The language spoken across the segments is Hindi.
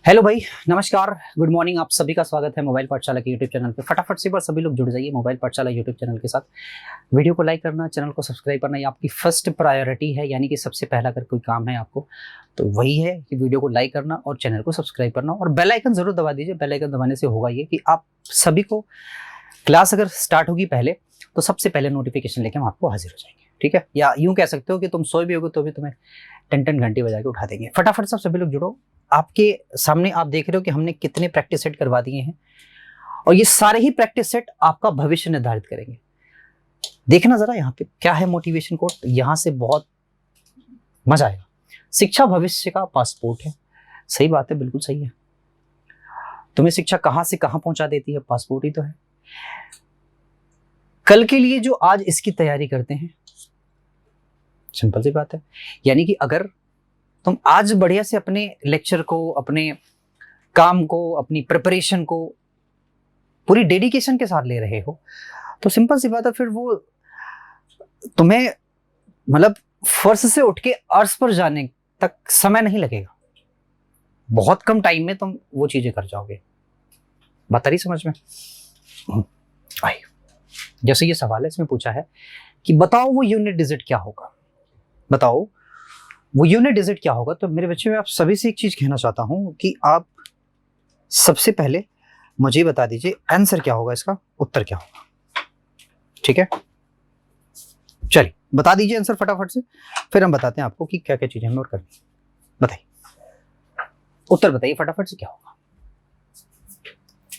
हेलो भाई, नमस्कार, गुड मॉर्निंग। आप सभी का स्वागत है मोबाइल पाठशाला के यूट्यूब चैनल पे। फटाफट से बस सभी लोग जुड़ जाइए मोबाइल पाठशाला यूट्यूब चैनल के साथ। वीडियो को लाइक करना, चैनल को सब्सक्राइब करना, ये आपकी फर्स्ट प्रायोरिटी है। यानी कि सबसे पहला अगर कोई काम है आपको तो वही है कि वीडियो को लाइक करना और चैनल को सब्सक्राइब करना और बेल आइकन जरूर दबा दीजिए। बेल आइकन दबाने से होगा ये कि आप सभी को क्लास अगर स्टार्ट होगी पहले तो सबसे पहले नोटिफिकेशन लेके हम आपको हाजिर हो जाएंगे, ठीक है। या यूं कह सकते हो कि तुम सोए भी होगे तो भी तुम्हें 10 घंटे बजा के उठा देंगे। फटाफट सब सभी लोग जुड़ो। आपके सामने आप देख रहे हो कि हमने कितने प्रैक्टिस सेट करवा दिए हैं और ये सारे ही प्रैक्टिस सेट आपका भविष्य निर्धारित करेंगे। देखना जरा यहाँ पे क्या है मोटिवेशन कोड, यहां से बहुत मजा आएगा। शिक्षा भविष्य का पासपोर्ट है। सही बात है, बिल्कुल सही है। तुम्हें शिक्षा कहां से कहां पहुंचा देती है, पासपोर्ट ही तो है। कल के लिए जो आज इसकी तैयारी करते हैं, सिंपल सी बात है। यानी कि अगर तुम आज बढ़िया से अपने लेक्चर को, अपने काम को, अपनी प्रिपरेशन को पूरी डेडिकेशन के साथ ले रहे हो तो सिंपल सी बात है, फिर वो तुम्हें मतलब फर्श से उठ के अर्श पर जाने तक समय नहीं लगेगा। बहुत कम टाइम में तुम वो चीजें कर जाओगे। बात आ रही समझ में? आई जैसे ये सवाल है, इसमें पूछा है कि बताओ वो यूनिट डिजिट क्या होगा। बताओ वो यूनिट डिजिट क्या होगा। तो मेरे बच्चे, मैं आप सभी से एक चीज कहना चाहता हूं कि आप सबसे पहले मुझे बता दीजिए आंसर क्या होगा, इसका उत्तर क्या होगा, ठीक है। चलिए बता दीजिए आंसर फटाफट से, फिर हम बताते हैं आपको कि क्या क्या चीजें हमें और करनी। बताइए, उत्तर बताइए फटाफट से क्या होगा।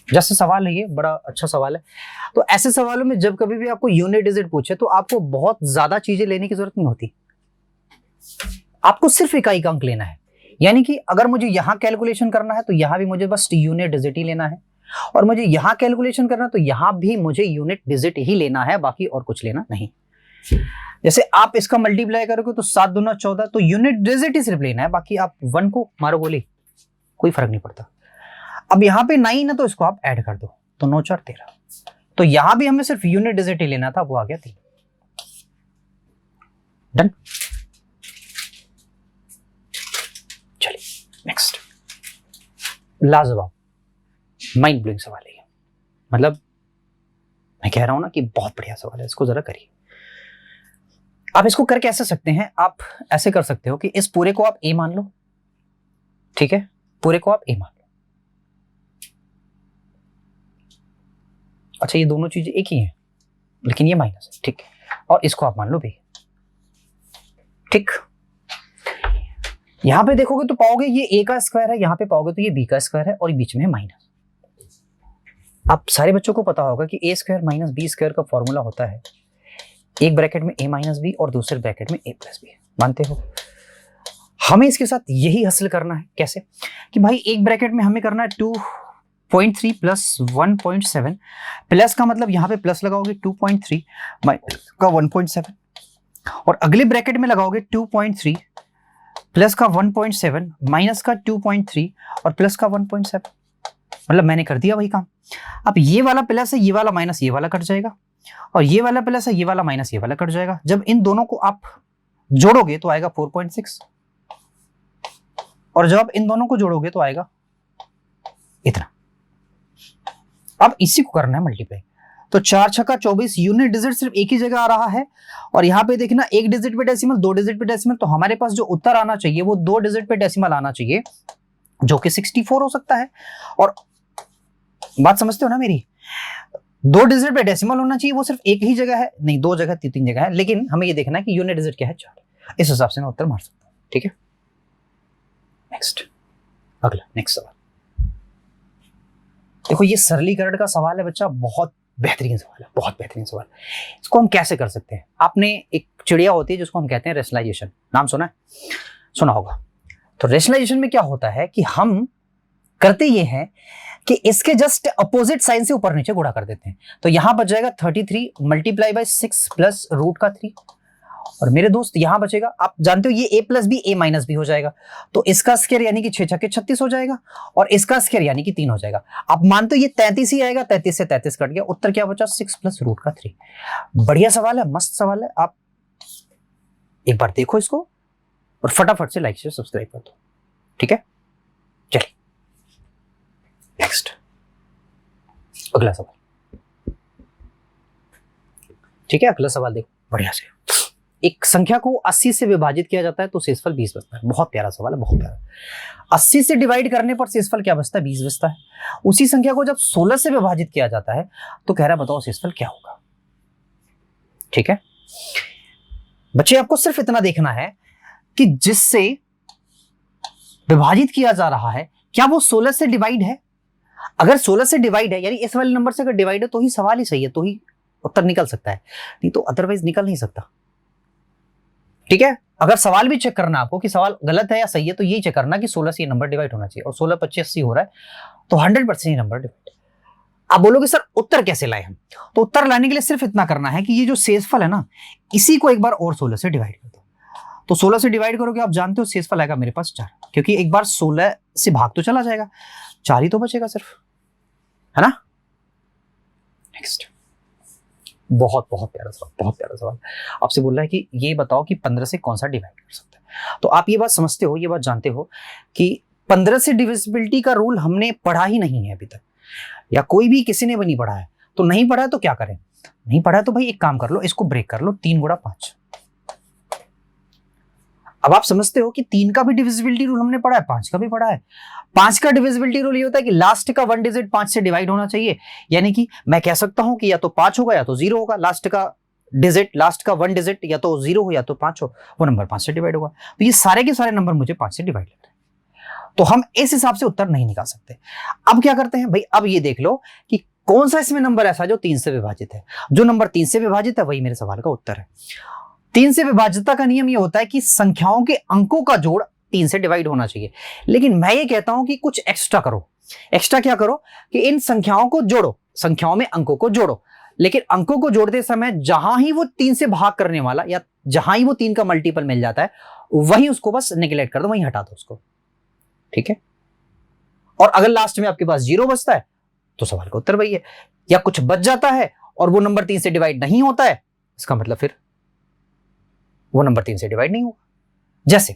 जैसे सवाल है, ये बड़ा अच्छा सवाल है। तो ऐसे सवालों में जब कभी भी आपको यूनिट डिजिट पूछे तो आपको बहुत ज्यादा चीजें लेने की जरूरत नहीं होती। आपको सिर्फ इकाई का अंक लेना है। यानी कि अगर मुझे यहां कैलकुलेशन करना है तो यहां भी मुझे बस यूनिट डिजिट ही लेना है, और मुझे यहां कैलकुलेशन करना है तो यहां भी मुझे यूनिट डिजिट ही लेना है, बाकी और कुछ लेना नहीं। जैसे आप इसका मल्टीप्लाई करोगे तो 7 दूना 14, तो यूनिट डिजिट ही सिर्फ लेना है, बाकी आप 1 को मारो गोली, कोई फर्क नहीं पड़ता। अब यहां पे 9 है तो इसको आप ऐड कर दो, तो 9 4 13। तो यहां भी हमें सिर्फ यूनिट डिजिट ही लेना था, वो आ गया 3। डन। नेक्स्ट, लाजवाब, माइंड ब्लोइंग सवाल है। मतलब मैं कह रहा हूं ना कि बहुत बढ़िया सवाल है, इसको जरा करिए। आप इसको कर कैसे सकते हैं? आप ऐसे कर सकते हो कि इस पूरे को आप ए मान लो, ठीक है। पूरे को आप ए मान लो। अच्छा, ये दोनों चीजें एक ही हैं लेकिन ये माइनस है, ठीक है। और इसको आप मान लो बी, ठीक। यहां पे देखोगे तो पाओगे ये ए का स्क्वायर है, यहां पे पाओगे तो ये बी का स्क्वायर है, और बीच में है माइनस। आप सारे बच्चों को पता होगा कि ए स्क्वायर माइनस बी स्क्वायर का फॉर्मूला होता है एक ब्रैकेट में ए माइनस बी और दूसरे ब्रैकेट में ए प्लस बी। मानते हो? हमें इसके साथ यही हासिल करना है। कैसे? कि भाई एक ब्रैकेट में हमें करना है 2.3 प्लस 1.7, प्लस का मतलब यहां पे प्लस लगाओगे 2.3 माइनस का 1.7, और अगले ब्रैकेट में लगाओगे 2.3 प्लस का 1.7 माइनस का 2.3 और प्लस का 1.7। मतलब मैंने कर दिया वही काम। अब ये वाला प्लस है, ये वाला माइनस ये वाला कट जाएगा, और ये वाला प्लस है, ये वाला माइनस ये वाला कट जाएगा। जब इन दोनों को आप जोड़ोगे तो आएगा 4.6, और जब आप इन दोनों को जोड़ोगे तो आएगा इतना। अब इसी को करना है मल्टीप्लाई। तो 4 छक्का 24, यूनिट डिजिट सिर्फ एक ही जगह आ रहा है, और यहां पे देखना एक डिजिट पे डेसिमल, 2 डिजिट पे डेसिमल। तो हमारे पास जो उत्तर आना चाहिए वो 2 डिजिट पे डेसिमल आना चाहिए, जो कि 64 हो सकता है। और बात समझते हो ना मेरी? 2 डिजिट पे डेसिमल होना चाहिए, वो सिर्फ एक ही जगह है, नहीं 2 जगह 3 जगह है, लेकिन हमें ये देखना है कि यूनिट डिजिट क्या है, 4। इस हिसाब से मैं उत्तर मार सकता हूं, ठीक है। नेक्स्ट, अगला नेक्स्ट सवाल देखो। ये सरलीकरण का सवाल है बच्चा, बहुत बेहतरीन सवाल है, बहुत बेहतरीन सवाल। इसको हम कैसे कर सकते हैं? आपने एक चिड़िया होती है जिसको हम कहते हैं रेशनलाइजेशन, नाम सुना है? सुना होगा। तो रेशनलाइजेशन में क्या होता है कि हम करते ये हैं कि इसके जस्ट अपोजिट साइन से ऊपर नीचे गुणा कर देते हैं। तो यहां बच जाएगा 33 मल्टीप्लाई बाय 6 प्लस रूट का 3, और मेरे दोस्त यहां बचेगा, आप जानते हो ये a plus b a minus b हो जाएगा, तो इसका स्क्वायर यानी कि 6 छक्के 36 हो जाएगा, और इसका स्क्वायर यानी कि 3 हो जाएगा। आप मानते हो ये 33 ही आएगा, 33 से 33 कट गया, उत्तर क्या बचा? 6 प्लस रूट का 3। बढ़िया सवाल है, मस्त सवाल है। आप एक बार देखो इसको और फटाफट से लाइक शेयर सब्सक्राइब कर दो, ठीक है। चलिए अगला सवाल, ठीक है, अगला सवाल देखो बढ़िया से। एक संख्या को 80 से विभाजित किया जाता है तो शेषफल 20 बचता है। बहुत प्यारा सवाल है, बहुत प्यारा। 80 से डिवाइड करने पर शेषफल क्या बचता है? 20 बचता है। उसी संख्या को जब 16 से विभाजित किया जाता है तो कह रहा है बताओ शेषफल क्या होगा। ठीक है बच्चे, आपको सिर्फ इतना देखना है कि जिससे विभाजित किया जा रहा है क्या वो 16 से डिवाइड है। अगर 16 से डिवाइड है यानी इस वाले नंबर से अगर डिवाइड है तो ही सवाल ही सही है, तो ही उत्तर निकल सकता है, नहीं तो अदरवाइज निकल नहीं सकता। ठीक है, अगर सवाल भी चेक करना आपको कि सवाल गलत है या सही है तो यही चेक करना कि 16 से ये नंबर डिवाइड होना चाहिए, और 16 25 80 हो रहा है तो 100% ये नंबर डिवाइड। आप बोलोगे सर उत्तर कैसे लाए हम, तो उत्तर लाने के लिए सिर्फ इतना करना है कि ये जो शेषफल है ना इसी को एक बार और 16 से डिवाइड कर दो। तो 16 से डिवाइड करोगे, आप जानते हो शेषफल आएगा मेरे पास 4, क्योंकि एक बार 16 से भाग तो चला जाएगा, 4 ही तो बचेगा सिर्फ, है ना। नेक्स्ट, बहुत बहुत प्यारा सवाल, बहुत प्यारा सवाल। आपसे बोल रहा है कि ये बताओ कि 15 से कौन सा डिवाइड कर सकता है। तो आप ये बात समझते हो, ये बात जानते हो कि 15 से डिविजिबिलिटी का रूल हमने पढ़ा ही नहीं है अभी तक, या कोई भी किसी ने भी नहीं पढ़ा है। तो नहीं पढ़ा है तो क्या करें, नहीं पढ़ा है तो भाई एक काम कर लो, इसको ब्रेक कर लो, 3 गुणा 5। अब आप समझते हो कि 3 का भी डिविजिबिलिटी रूल हमने पढ़ा है, 5 का भी पढ़ा है। 5 का डिविजिबिलिटी रूल ये होता है कि लास्ट का 1 डिजिट 5 से डिवाइड होना चाहिए, यानी कि मैं कह सकता हूं कि या तो 5 होगा या तो 0 होगा, लास्ट का डिजिट, लास्ट का 1 डिजिट या तो 0 हो या तो 5 हो, वो नंबर 5 से डिवाइड होगा। तो ये सारे के सारे नंबर मुझे 5 से डिवाइड लग रहे हैं, तो हम इस हिसाब से उत्तर नहीं निकाल सकते। अब क्या करते हैं भाई, अब ये देख लो कि कौन सा इसमें नंबर ऐसा जो 3 से विभाजित है। जो नंबर 3 से विभाजित है वही मेरे सवाल का उत्तर है। 3 से विभाज्यता का नियम ये होता है कि संख्याओं के अंकों का जोड़ 3 से डिवाइड होना चाहिए, लेकिन मैं ये कहता हूं कि कुछ एक्स्ट्रा करो। एक्स्ट्रा क्या करो कि इन संख्याओं को जोड़ो, संख्याओं में अंकों को जोड़ो, लेकिन अंकों को जोड़ते समय जहां ही वो 3 से भाग करने वाला या जहां ही वो 3 का मल्टीपल मिल जाता है वहीं उसको बस नेग्लेक्ट कर दो, वहीं हटा दो उसको। ठीक है, और अगर लास्ट में आपके पास 0 बचता है तो सवाल का उत्तर वही है, या कुछ बच जाता है और वो नंबर 3 से डिवाइड नहीं होता है, इसका मतलब फिर वो नंबर 3 से डिवाइड नहीं होगा। जैसे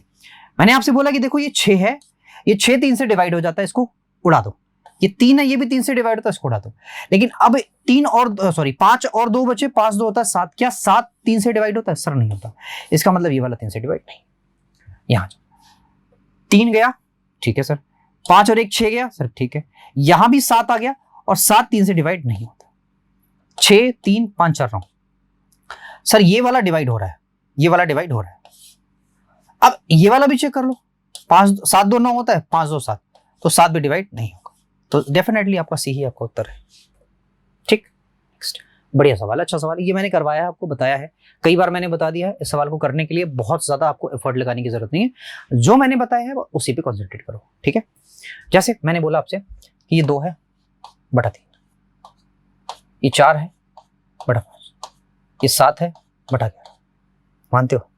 मैंने आपसे बोला कि देखो ये 6 है, ये 6 3 से डिवाइड हो जाता है, इसको उड़ा दो। ये 3 है, ये भी 3 से डिवाइड होता है, इसको उड़ा दो। लेकिन अब 5 और 2 बचे, 5 2 होता है 7, क्या 7 3 से डिवाइड होता है? सर नहीं होता, इसका मतलब ये वाला 3 से डिवाइड नहीं। यहां 3 गया, ठीक है सर, 5 और 1 6 गया सर, ठीक है। यहां भी 7 आ गया और 7 3 से डिवाइड नहीं होता। 6 3 5 4 9 सर, ये वाला डिवाइड हो रहा है, ये वाला डिवाइड हो रहा है। अब ये वाला भी चेक कर लो, 5 7 2 9 होता है, 5 2 7, तो 7 भी डिवाइड नहीं होगा, तो डेफिनेटली आपका सी ही आपका उत्तर है। ठीक, नेक्स्ट, बढ़िया सवाल, अच्छा सवाल, ये मैंने करवाया है, आपको बताया है, कई बार मैंने बता दिया है। इस सवाल को करने के लिए बहुत ज्यादा आपको एफर्ट लगाने की जरूरत नहीं है, जो मैंने बताया है उसी पे कॉन्सेंट्रेट करो। ठीक है, जैसे मैंने बोला आपसे कि ये 2 है बटा 3, ये 4 है बटा 5, ये 7 है बटा 11, मानते हो?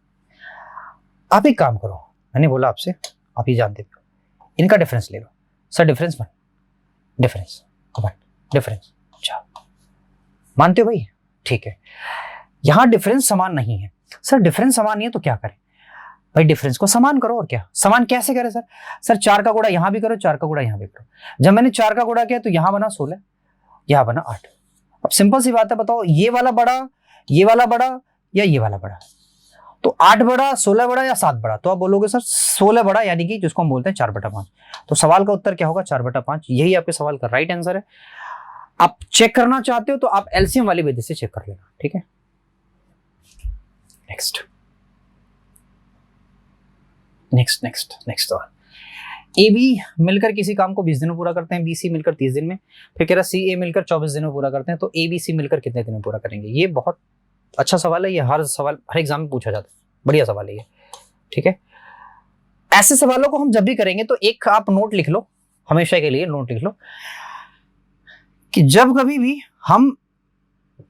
आप एक काम करो, मैंने बोला आपसे, आप ये जानते हो, इनका डिफरेंस ले लो। सर डिफरेंस 1, डिफरेंस 1, डिफरेंस 4, मानते हो भाई? ठीक है, यहां डिफरेंस समान नहीं है। सर डिफरेंस समान नहीं है तो क्या करें भाई? डिफरेंस को समान करो, और क्या समान कैसे करें सर? सर 4 का गुणा यहां भी करो, 4 का गुणा यहां भी करो। जब मैंने 4 का गुणा किया तो यहां बना 16, यहां बना 8। अब सिंपल सी बात है, बताओ ये वाला बड़ा, ये वाला बड़ा या ये वाला बड़ा? तो 8 बड़ा, 16 बड़ा या 7 बड़ा? तो आप बोलोगे सर 16 बड़ा, यानी कि जिसको हम बोलते हैं 4 बटा 5। तो सवाल का उत्तर क्या होगा? 4 बटा 5। यही आपके सवाल का राइट आंसर है। आप चेक करना चाहते हो तो आप एलसीएम वाली विधि से चेक कर लेना। ठीक है, नेक्स्ट नेक्स्ट नेक्स्ट नेक्स्ट सवाल। ए बी मिलकर किसी काम को 20 दिनों में पूरा करते हैं, बी सी मिलकर 30 दिन में, फिर कह रहा सी ए मिलकर 24 दिनों में पूरा करते हैं, तो ए बी सी मिलकर कितने दिन में पूरा करेंगे? ये बहुत अच्छा सवाल है, ये हर एग्जाम में पूछा जाता है, बढ़िया सवाल है ये। ठीक है, ऐसे सवालों को हम जब भी करेंगे तो एक आप नोट लिख लो, हमेशा के लिए नोट लिख लो कि जब कभी भी हम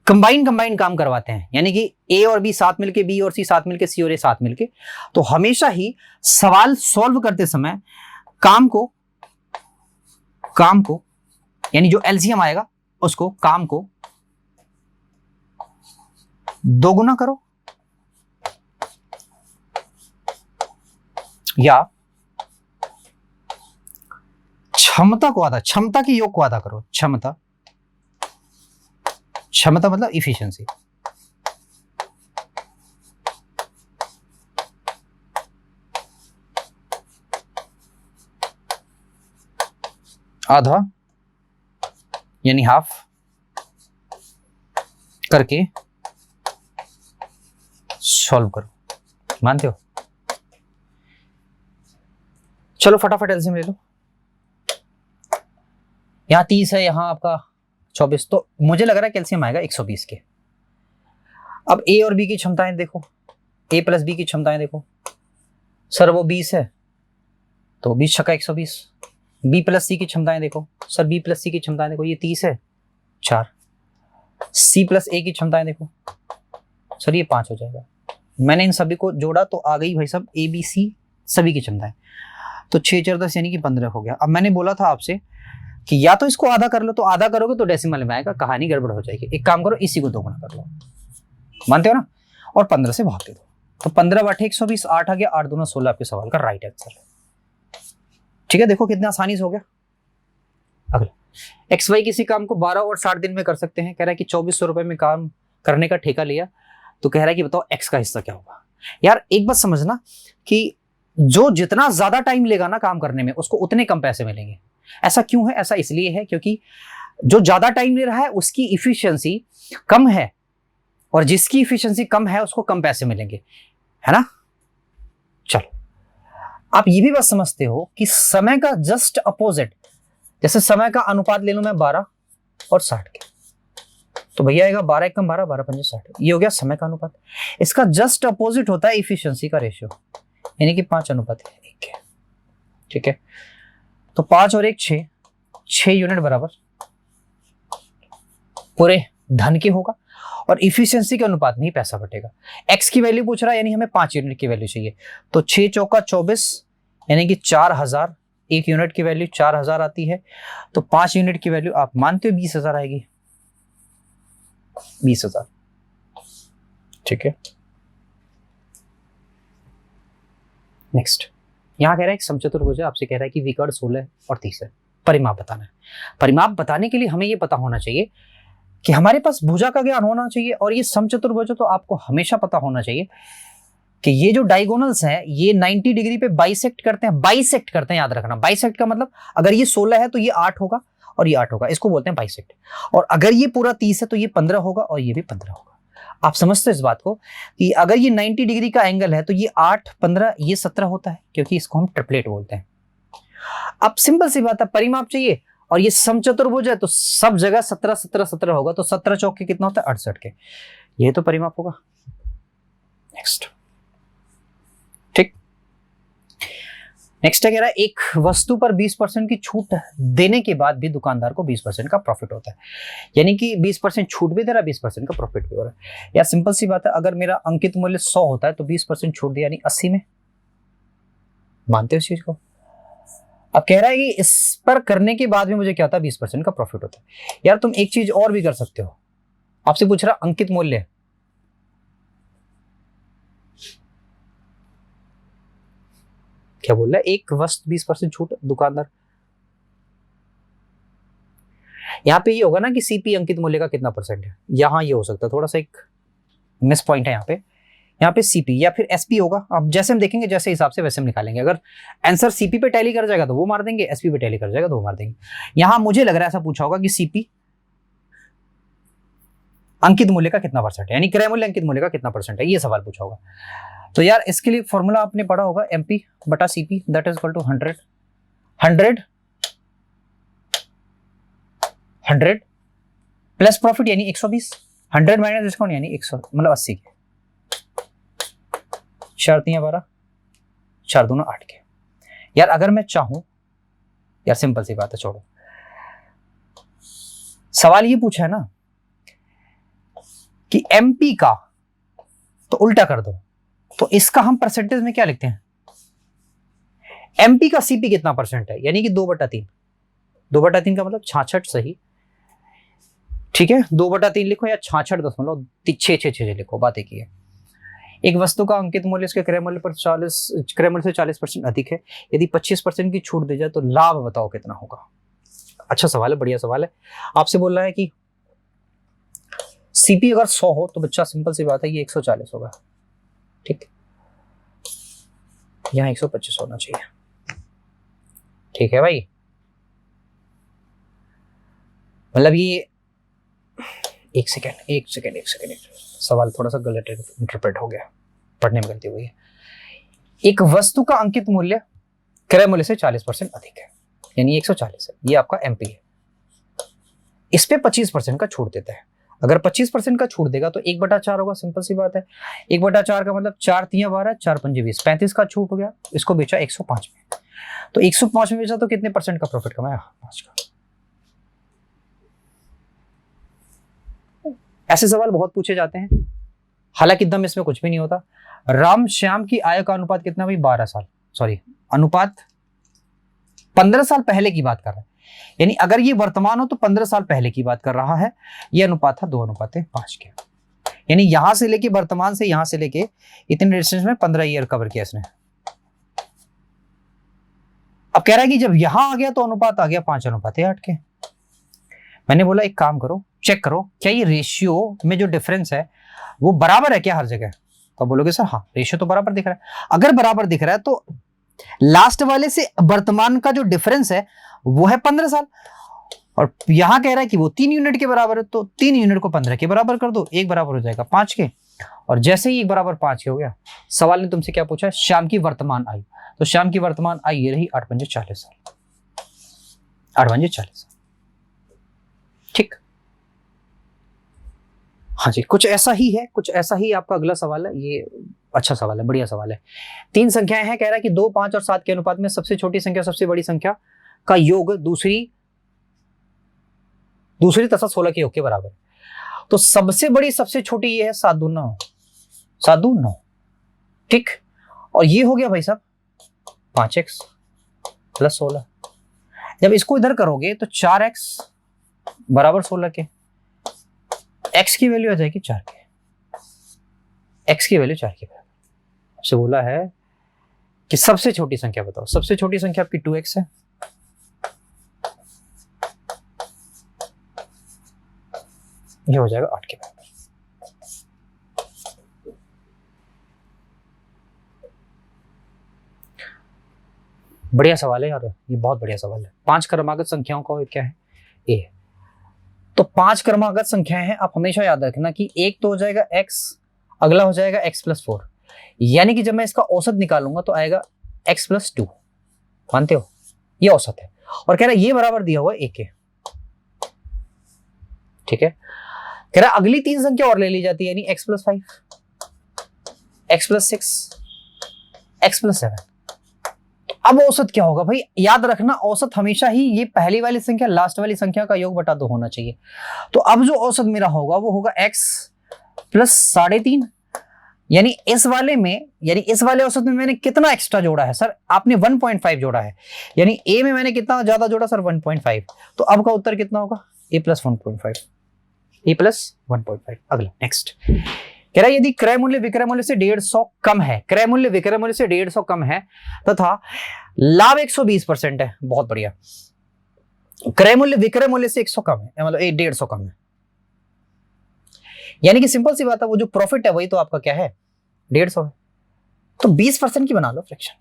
कंबाइन काम करवाते हैं, यानी कि ए और बी साथ मिलके, बी और सी साथ मिलके, सी और ए साथ मिलके, तो हमेशा ही सवाल सॉल्व करते समय काम को यानी जो एलसीएम आएगा उसको, काम को दोगुना करो या क्षमता को आधा, क्षमता के योग को आधा करो, क्षमता क्षमता मतलब इफिशिएंसी। आधा यानी हाफ करके सॉल्व करो, मानते हो? चलो फटाफट एलसीएम ले लो। यहां 30 है, यहां आपका 24, तो मुझे लग रहा है कैल्शियम आएगा 120 के। अब ए और बी की क्षमताएं देखो, ए प्लस बी की क्षमताएं देखो। सर वो 20 है तो 20 छक्का 120। बी प्लस सी की क्षमताएं देखो, सर बी प्लस सी की क्षमताएं देखो, ये 30 है 4। सी प्लस ए की क्षमताएं देखो, सर ये 5 हो जाएगा। मैंने इन सभी को जोड़ा तो आ गई भाई साहब ए बी सी सभी की क्षमताएं, तो 6 4 10 यानी कि 15 हो गया। अब मैंने बोला था आपसे कि या तो इसको आधा कर लो, तो आधा करोगे तो डेसिमल में आएगा, कहानी गड़बड़ हो जाएगी। एक काम करो, इसी को 2 गुना कर लो, मानते हो ना, और 15 से भाग दे दो, तो 15 बटे 120 8 आ गया, 8 दूना 16 आपके सवाल का राइट आंसर है। ठीक है, देखो कितना आसानी से हो गया। अगला, एक्स वाई किसी काम को 12 और 60 दिन में कर सकते हैं। कह रहा है कि 2400 रुपए में काम करने का ठेका लिया, तो कह रहा है कि बताओ एक्स का हिस्सा क्या होगा। यार एक बात समझना कि जो जितना ज्यादा टाइम लेगा ना काम करने में, उसको उतने कम पैसे मिलेंगे। ऐसा क्यों है? ऐसा इसलिए है क्योंकि जो ज्यादा टाइम ले रहा है उसकी इफिशियंसी कम है, और जिसकी इफिशियंसी कम है उसको कम पैसे मिलेंगे, है ना। चलो, आप ये भी बात समझते हो कि समय का जस्ट अपोजिट, जैसे समय का अनुपात ले लूं मैं 12 और 60 के, तो भैया आएगा 12 एकम 12 12 पंजे 60, ये हो गया समय का अनुपात। इसका जस्ट अपोजिट होता है इफिशियंसी का रेशियो, यानी कि 5:1 है। ठीक है, तो 5 और 1 6 यूनिट बराबर पूरे धन के होगा, और इफिशियंसी के अनुपात में ही पैसा बटेगा। एक्स की वैल्यू पूछ रहा है, यानी हमें 5 यूनिट की वैल्यू चाहिए, तो 6 चौका 24 यानी कि 4000, 1 यूनिट की वैल्यू 4000 आती है, तो 5 यूनिट की वैल्यू आप मानते हो 20,000 आएगी, 20,000। ठीक है, नेक्स्ट, यहां कह रहा है एक समचतुर्भुज है, आपसे कह रहा है कि विकर्ण 16 और 30 है, परिमाप बताना है। परिमाप बताने के लिए हमें यह पता होना चाहिए कि हमारे पास भुजा का ज्ञान होना चाहिए, और ये समचतुर्भुज है तो आपको हमेशा पता होना चाहिए कि ये जो डायगोनल्स हैं ये 90 डिग्री पे बाइसेक्ट करते हैं। बाइसेक्ट करते हैं, याद रखना, बाइसेक्ट का मतलब अगर ये 16 है तो ये 8 होगा और ये 8 होगा, इसको बोलते हैं बाइसेक्ट। और अगर ये पूरा 30 है तो ये 15 होगा और ये भी 15 होगा। आप समझते हो इस बात को कि अगर ये 90 डिग्री का एंगल है तो ये 8 15 ये 17 होता है, क्योंकि इसको हम ट्रिपलेट बोलते हैं। अब सिंपल सी बात है, परिमाप चाहिए और ये समचतुर्भुज है तो सब जगह 17 17 17 होगा, तो 17 चौके कितना होता है 68 के, ये तो परिमाप होगा। नेक्स्ट, ठीक, नेक्स्ट है कह रहा है एक वस्तु पर 20% की छूट देने के बाद भी दुकानदार को 20% का प्रॉफिट होता है, यानी कि 20% छूट भी दे रहा है, 20% का प्रॉफिट भी हो रहा है। यार सिंपल सी बात है, अगर मेरा अंकित मूल्य 100 होता है तो 20% छूट दिया यानी 80 में, मानते हो इस चीज को। अब कह रहा है कि इस पर करने के बाद भी मुझे क्या होता है 20% का प्रॉफिट होता है। यार तुम एक चीज और भी कर सकते हो, आपसे पूछ रहा अंकित मूल्य, क्या बोल रहा है, एक वस्तु 20% छूट दुकानदार, यहां पे ये होगा ना कि सीपी अंकित मूल्य का कितना परसेंट है, यहां ये हो सकता है थोड़ा सा एक मिस पॉइंट है यहाँ पे सीपी या फिर एसपी होगा। अब जैसे हम देखेंगे जैसे हिसाब से वैसे हम निकालेंगे, अगर आंसर सीपी पे टैली कर जाएगा तो वो मार देंगे, एसपी पे टैली कर जाएगा तो वो मार देंगे। यहां मुझे लग रहा है ऐसा पूछा होगा कि सीपी अंकित मूल्य का कितना परसेंट है, यानी क्रय मूल्य अंकित मूल्य का कितना परसेंट है, ये सवाल पूछा होगा। तो यार इसके लिए फॉर्मूला आपने पढ़ा होगा एमपी बटा CP that is equal to 100 plus profit यानी 120, 100 माइनस डिस्काउंट यानी 100 मतलब 80 के, 4 3 12 4 दूना 8 के। यार अगर मैं चाहूं, यार सिंपल सी बात है, छोड़ो, सवाल ये पूछा है ना कि एमपी का, तो उल्टा कर दो, तो इसका हम परसेंटेज में क्या लिखते हैं, एमपी का सीपी कितना परसेंट है, यानी कि 2/3। 2/3 का मतलब 66 सही, ठीक है, 2/3 लिखो या 66.666 लिखो, बात एक ही है। एक वस्तु का अंकित मूल्य इसके क्रय मूल्य से 40% अधिक है, यदि 25% की छूट दी जाए तो लाभ बताओ कितना होगा। अच्छा सवाल है, बढ़िया सवाल है। आपसे बोल रहा है कि सीपी अगर 100 हो तो बच्चा सिंपल सी बात है ये 140 होगा, ठीक, यहाँ 125 होना चाहिए, ठीक है भाई। मतलब ये एक सेकेंड सवाल थोड़ा सा गलत इंटरप्रेट हो गया, पढ़ने में गलती हुई है। एक वस्तु का अंकित मूल्य क्रय मूल्य से 40% अधिक है, यानी 140 है, ये आपका एमपी है। इस पे 25% का छूट देता है। अगर 25% का छूट देगा तो 1/4 होगा, सिंपल सी बात है। 1/4 का मतलब 4 तिया 12, 4 पंजे 20, 35 का छूट हो गया। इसको बेचा 105 में, तो 105 में बेचा तो कितने परसेंट का प्रॉफिट कमाया? 5 का। ऐसे सवाल बहुत पूछे जाते हैं, हालांकि दम इसमें कुछ भी नहीं होता। राम श्याम की आय का अनुपात कितना भाई? 12 साल, सॉरी अनुपात 15 साल पहले की बात कर रहा है, यानी अगर ये वर्तमान हो तो 15 साल पहले की बात कर रहा है। ये अनुपात था 2:5 के, यानी यहां से लेके वर्तमान से यहां से लेके इतने डिस्टेंस में 15 ईयर कवर किया इसने। अब कह रहा है कि जब यहां आ गया तो अनुपात आ गया 5:8 के। मैंने बोला एक काम करो, चेक करो क्या ये रेशियो में जो डिफरेंस है वो बराबर है क्या हर जगह? तो बोलोगे सर हाँ रेशियो तो बराबर दिख रहा है। अगर बराबर दिख रहा है तो लास्ट वाले से वर्तमान का जो डिफरेंस है वो है 15 साल, और यहां कह रहा है कि वो 3 यूनिट के बराबर है, तो 3 यूनिट को 15 के बराबर कर दो, एक बराबर हो जाएगा 5 के। और जैसे ही एक बराबर 5 के हो गया, सवाल ने तुमसे क्या पूछा? श्याम की वर्तमान आयु। तो श्याम की वर्तमान आयु ये रही 8 पंजे 40 साल, 8 पंजे 40 साल, ठीक। हाँ जी, कुछ ऐसा ही है, कुछ ऐसा ही आपका अगला सवाल है। ये अच्छा सवाल है, बढ़िया सवाल है। 3 संख्याएं हैं, कह रहा है कि 2, 5 और 7 के अनुपात में सबसे छोटी संख्या सबसे बड़ी संख्या का योग दूसरी तथा 16 के योग के बराबर है। तो सबसे बड़ी सबसे छोटी ये है 7 दूना 9, 7 दूना 9, ठीक। और ये हो गया भाई साहब 5x प्लस 16। जब इसको इधर करोगे तो 4x बराबर 16 के, x की वैल्यू आ जाएगी 4 के, x की वैल्यू 4 के बराबर। आपसे बोला है कि सबसे छोटी संख्या बताओ। सबसे छोटी संख्या आपकी 2x है, ये हो जाएगा 8 के बराबर। बढ़िया सवाल है यार, ये बहुत बढ़िया सवाल है। 5 क्रमागत संख्याओं का क्या है? ए। तो 5 क्रमागत संख्याएं हैं, आप हमेशा याद रखना कि एक तो हो जाएगा x, अगला हो जाएगा x + 4, यानी कि जब मैं इसका औसत निकालूंगा तो आएगा x + 2। मानते हो? ये औसत है, और कह रहा है ये बराबर दिया हुआ है a के, ठीक है। कह रहा है अगली 3 संख्या और ले ली जाती है, यानी x + 5, x + 6, x + 7। अब औसत क्या होगा भाई? याद रखना औसत हमेशा ही ये पहली वाली संख्या लास्ट वाली संख्या का योग बटा 2 होना चाहिए। तो अब जो औसत मेरा होगा वो होगा x + 3.5, यानी इस वाले औसत में मैंने कितना एक्स्ट्रा जोड़ा है सर? आपने 1.5 जोड़ा है, यानी a में मैंने कितना ज्यादा जोड़ा सर? 1.5। तो अब का उत्तर कितना होगा? a + 1.5, a + 1.5। अगला नेक्स्ट कह रहा है यदि क्रय मूल्य विक्रय मूल्य से 150 कम है, क्रय मूल्य विक्रय मूल्य से 150 कम है तथा लाभ 120% है। बहुत बढ़िया। क्रय मूल्य विक्रय मूल्य से 100 कम है, मतलब 150 कम है, यानी कि सिंपल सी बात है वो जो प्रॉफिट है वही तो आपका क्या है? 150 है। तो 20% की बना लो फ्रैक्शन,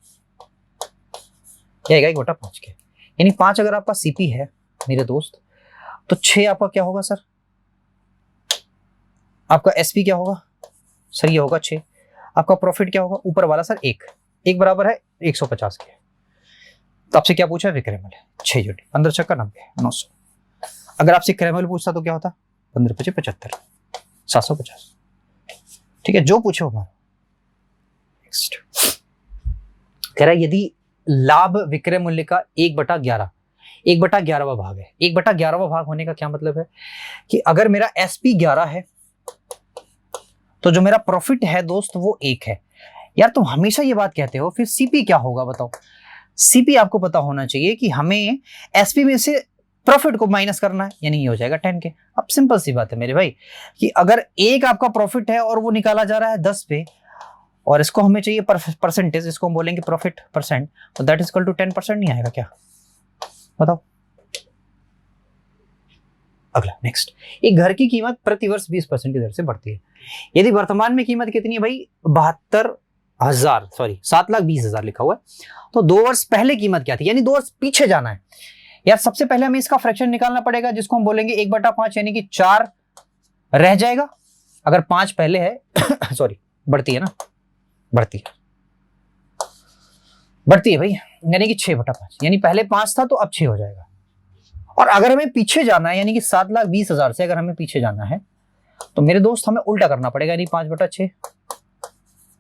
क्या आएगा? 1/5 के, यानी 5 अगर आपका सीपी है मेरे दोस्त तो 6 आपका क्या होगा सर? आपका एसपी क्या होगा सर? ये होगा 6। आपका प्रॉफिट क्या होगा ऊपर वाला सर? 1 बराबर है 150 के। तो आपसे क्या पूछा है? विक्रय मूल्य 6 जोड़ी 15 छक्का 90 900। अगर आपसे क्रय मूल्य पूछता तो क्या होता? 15 × 5 = 75 750। ठीक है, जो पूछे हमारा। नेक्स्ट कह रहा है यदि लाभ विक्रय मूल्य का 1/11 1/11वां भाग है। 1/11वां भाग होने का क्या मतलब है कि अगर मेरा एसपी 11 है तो जो मेरा प्रॉफिट है दोस्त वो 1 है। यार तुम हमेशा ये बात कहते हो, फिर सीपी क्या होगा बताओ? सीपी आपको पता होना चाहिए कि हमें एसपी में से प्रॉफिट को माइनस करना है, यानी ये हो जाएगा 10 के। अब सिंपल सी बात है मेरे भाई कि अगर 1 आपका प्रॉफिट है और वो निकाला जा रहा है 10 पे, और इसको हमें चाहिए परसेंटेज, इसको हम बोलेंगे प्रॉफिट परसेंट, तो दैट इज इक्वल टू 10%। नहीं आएगा क्या बताओ? अगला नेक्स्ट, एक घर की कीमत प्रति वर्ष 20% की दर से बढ़ती है। यदि वर्तमान में कीमत कितनी है भाई, 7,20,000 लिखा हुआ है, तो 2 वर्ष पहले कीमत क्या थी, यानी 2 वर्ष पीछे जाना है यार। सबसे पहले हमें इसका फ्रैक्शन निकालना पड़ेगा, जिसको हम बोलेंगे 1/5, यानी कि 4 रह जाएगा। अगर 5 पहले है सॉरी बढ़ती है ना, बढ़ती है भाई, यानी कि 6/5, यानी पहले 5 था तो अब 6 हो जाएगा। और अगर हमें पीछे जाना है, यानी कि 7,20,000 से अगर हमें पीछे जाना है, तो मेरे दोस्त हमें उल्टा करना पड़ेगा, यानी 5/6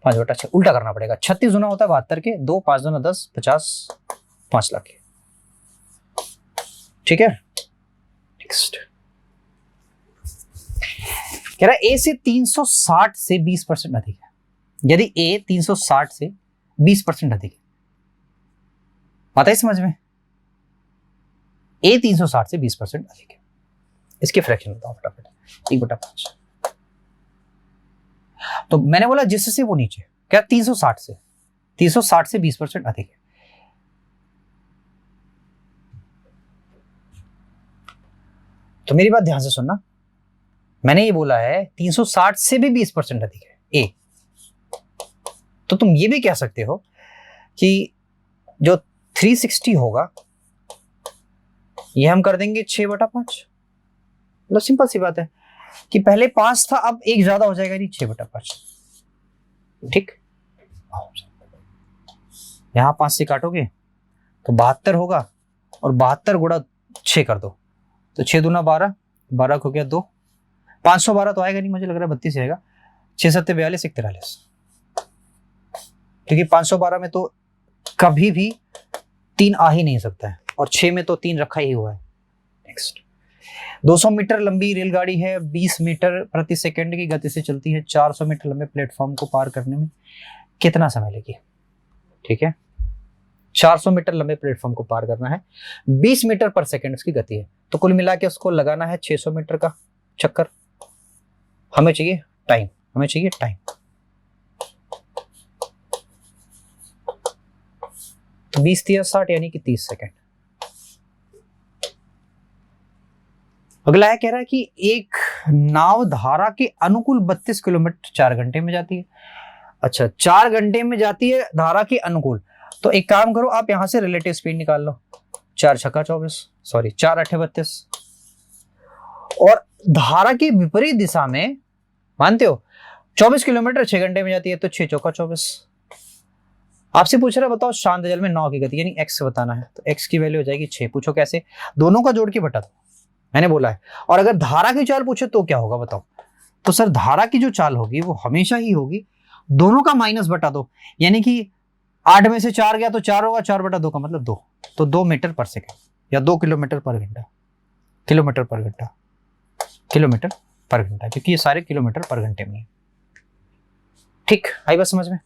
उल्टा करना पड़ेगा। 36 गुना होता है 72 के, 2 5 दूना 10, 50, 5 लाख के। ठीक है, नेक्स्ट कह रहा है ए से 360 से 20% अधिक है। यदि ए 360 से 20% अधिक है, आता है समझ में, ए 360 से 20% अधिक है, इसके फ्रैक्शन बताओ फटाफट। 1/5, तो मैंने बोला जिससे वो नीचे, क्या 360 से 20% अधिक है। तो मेरी बात ध्यान से सुनना, मैंने ये बोला है 360 से भी 20% अधिक है ए। तो तुम ये भी कह सकते हो कि जो 360 होगा ये हम कर देंगे 6/5। मतलब सिंपल सी बात है कि पहले 5 था, अब 1 ज्यादा हो जाएगा, नहीं 6/5। ठीक, यहां 5 से काटोगे तो 72 होगा, और 72 गुणा 6 कर दो तो 6 दूना 12, 12 हो गया 2, 512 तो आएगा नहीं, मुझे लग रहा है 32 आएगा। 6 7 42, 1 43, क्योंकि 512 में तो कभी भी 3 आ ही नहीं सकता है, और 6 में तो 3 रखा ही हुआ है। नेक्स्ट, 200 मीटर लंबी रेलगाड़ी है, 20 मीटर प्रति सेकंड की गति से चलती है। 400 मीटर लंबे प्लेटफॉर्म को पार करने में कितना समय लेगी? ठीक है, 400 मीटर लंबे प्लेटफॉर्म को पार करना है, 20 मीटर पर सेकंड उसकी गति है, तो कुल मिला के उसको लगाना है 600 मीटर का चक्कर। हमें चाहिए टाइम, तो 20 × 60 यानी कि 30 सेकंड। अगला है, कह रहा है कि एक नाव धारा के अनुकूल 32 किलोमीटर 4 घंटे में जाती है। अच्छा, 4 घंटे में जाती है धारा के अनुकूल, तो एक काम करो, आप यहां से रिलेटिव स्पीड निकाल लो। 4 छक्का 24, सॉरी 4 8 32, और धारा की विपरीत दिशा में मानते हो 24 किलोमीटर 6 घंटे में जाती है, तो 6 चौका 24। आपसे पूछ रहा है बताओ शांत जल में नाव की गति, यानी x बताना है, तो x की वैल्यू हो जाएगी 6। पूछो कैसे, दोनों का जोड़ के बटा दो, मैंने बोला है। और अगर धारा की चाल पूछे तो क्या होगा बताओ, तो सर धारा की जो चाल होगी वो हमेशा ही होगी दोनों का माइनस बटा दो, यानी कि 8 में से 4 गया तो 4 होगा, 4/2 का मतलब 2, तो 2 मीटर पर सेकेंड या 2 किलोमीटर पर घंटा, किलोमीटर पर घंटा, क्योंकि ये सारे किलोमीटर पर घंटे में है। ठीक, आई बात समझ में?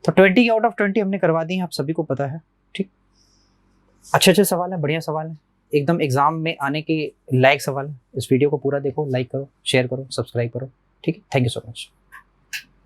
तो 20 आउट ऑफ 20 हमने करवा दी है, आप सभी को पता है। ठीक, अच्छे सवाल है, बढ़िया सवाल है, एकदम एग्जाम में आने के लायक सवाल है। इस वीडियो को पूरा देखो, लाइक करो, शेयर करो, सब्सक्राइब करो। ठीक है, थैंक यू सो मच।